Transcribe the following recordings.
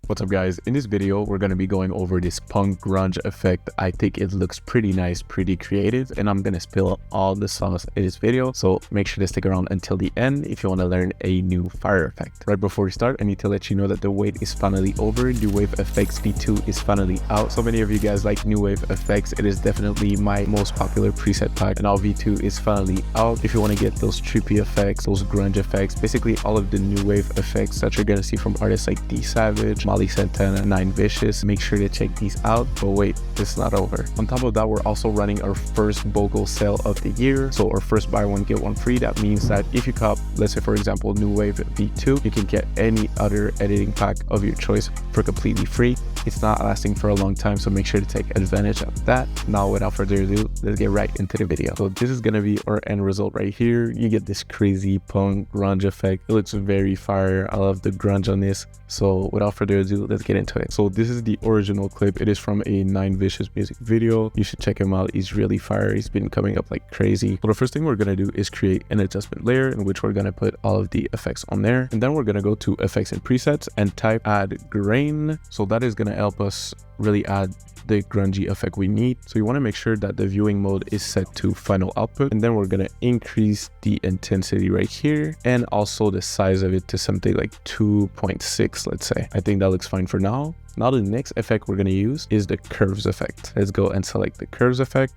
What's up guys, in this video we're going to be going over this punk grunge effect. I think it looks pretty nice, pretty creative, and I'm going to spill all the sauce in this video, so make sure to stick around until the end if you want to learn a new fire effect. Right before we start, I need to let you know that the wait is finally over. New Wave Effects V2 is finally out. So many of you guys like New Wave Effects. It is definitely my most popular preset pack, and now V2 is finally out. If you want to get those trippy effects, those grunge effects, basically all of the New Wave effects that you're going to see from artists like D Savage, Santana, 9 Vicious, make sure to check these out. But wait, it's not over. On top of that, we're also running our first BOGO sale of the year. So our first buy one get one free. That means that if you cop, let's say for example, New Wave V2, you can get any other editing pack of your choice for completely free. It's not lasting for a long time, so make sure to take advantage of that. Now without further ado, let's get right into the video. So this is gonna be our end result right here. You get this crazy punk grunge effect. It looks very fire. I love the grunge on this. So without further ado, let's get into it. So this is the original clip. It is from a 9 Vicious music video. You should check him out. He's really fire. He's been coming up like crazy. So the first thing we're gonna do is create an adjustment layer in which we're gonna put all of the effects on there, and then we're gonna go to effects and presets and type add grain. So that is gonna help us really add the grungy effect we need. So you want to make sure that the viewing mode is set to final output, and then we're going to increase the intensity right here and also the size of it to something like 2.6, let's say. I think that looks fine for now. Now the next effect we're going to use is the curves effect. Let's go and select the curves effect.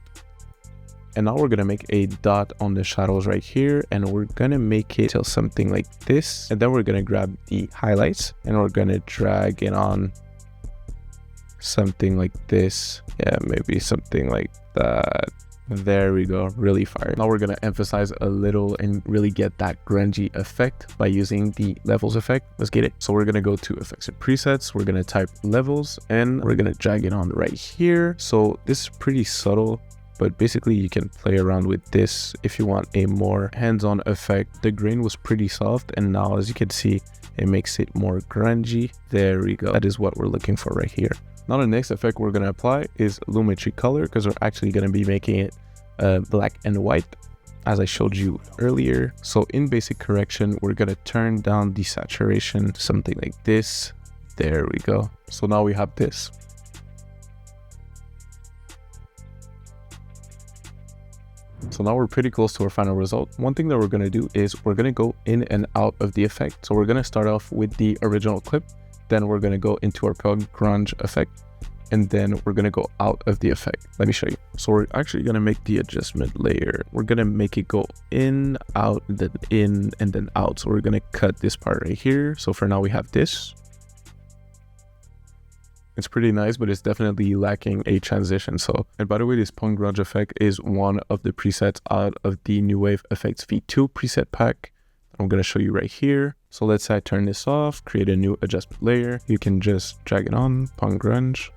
And now we're going to make a dot on the shadows right here, and we're going to make it till something like this. And then we're going to grab the highlights and we're going to drag it on something like this. Yeah, maybe something like that. There we go, really fire. Now we're gonna emphasize a little and really get that grungy effect by using the levels effect. Let's get it. So we're gonna go to effects and presets. We're gonna type levels and we're gonna drag it on right here. So this is pretty subtle, but basically you can play around with this if you want a more hands-on effect. The grain was pretty soft, and now as you can see, it makes it more grungy. There we go. That is what we're looking for right here. Now the next effect we're going to apply is lumetri color, because we're actually going to be making it black and white as I showed you earlier. So in basic correction, we're going to turn down the saturation to something like this. There we go. So now we have this. So now we're pretty close to our final result. One thing that we're going to do is we're going to go in and out of the effect. So we're going to start off with the original clip. Then we're going to go into our punk grunge effect, and then we're going to go out of the effect. Let me show you. So we're actually going to make the adjustment layer. We're going to make it go in, out, then in, and then out. So we're going to cut this part right here. So for now we have this. It's pretty nice, but it's definitely lacking a transition. So, and by the way, this punk grunge effect is one of the presets out of the New Wave Effects V2 preset pack. I'm going to show you right here. So let's say I turn this off, create a new adjustment layer. You can just drag it on, punk grunge,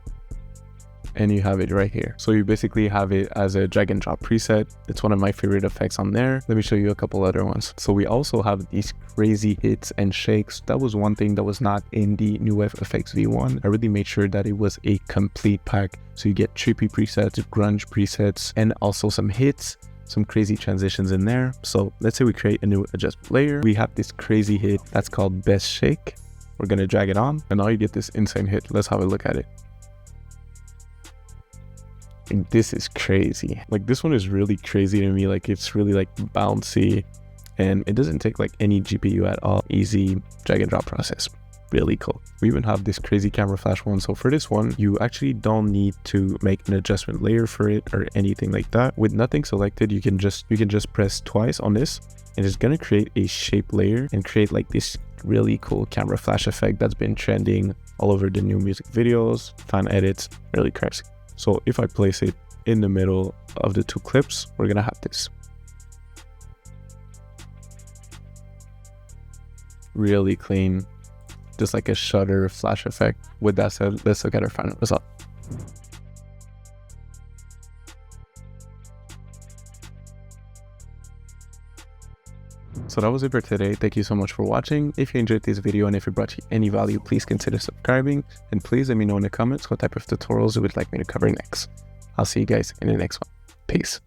and you have it right here. So you basically have it as a drag and drop preset. It's one of my favorite effects on there. Let me show you a couple other ones. So we also have these crazy hits and shakes. That was one thing that was not in the New Wave Effects V1. I really made sure that it was a complete pack. So you get trippy presets, grunge presets, and also some hits, some crazy transitions in there. So let's say we create a new adjustment layer. We have this crazy hit that's called Best Shake. We're going to drag it on, and now you get this insane hit. Let's have a look at it. And this is crazy. Like, this one is really crazy to me. Like, it's really like bouncy, and it doesn't take like any GPU at all. Easy drag and drop process. Really cool. We even have this crazy camera flash one. So for this one, you actually don't need to make an adjustment layer for it or anything like that. With nothing selected, you can just press twice on this, and it's gonna create a shape layer and create like this really cool camera flash effect that's been trending all over the new music videos, fan edits, really crazy. So if I place it in the middle of the two clips, we're gonna have this. Really clean. Just like a shutter flash effect. With that said, let's look at our final result. So that was it for today. Thank you so much for watching. If you enjoyed this video and if it brought you any value, please consider subscribing, and please let me know in the comments what type of tutorials you would like me to cover next. I'll see you guys in the next one. Peace.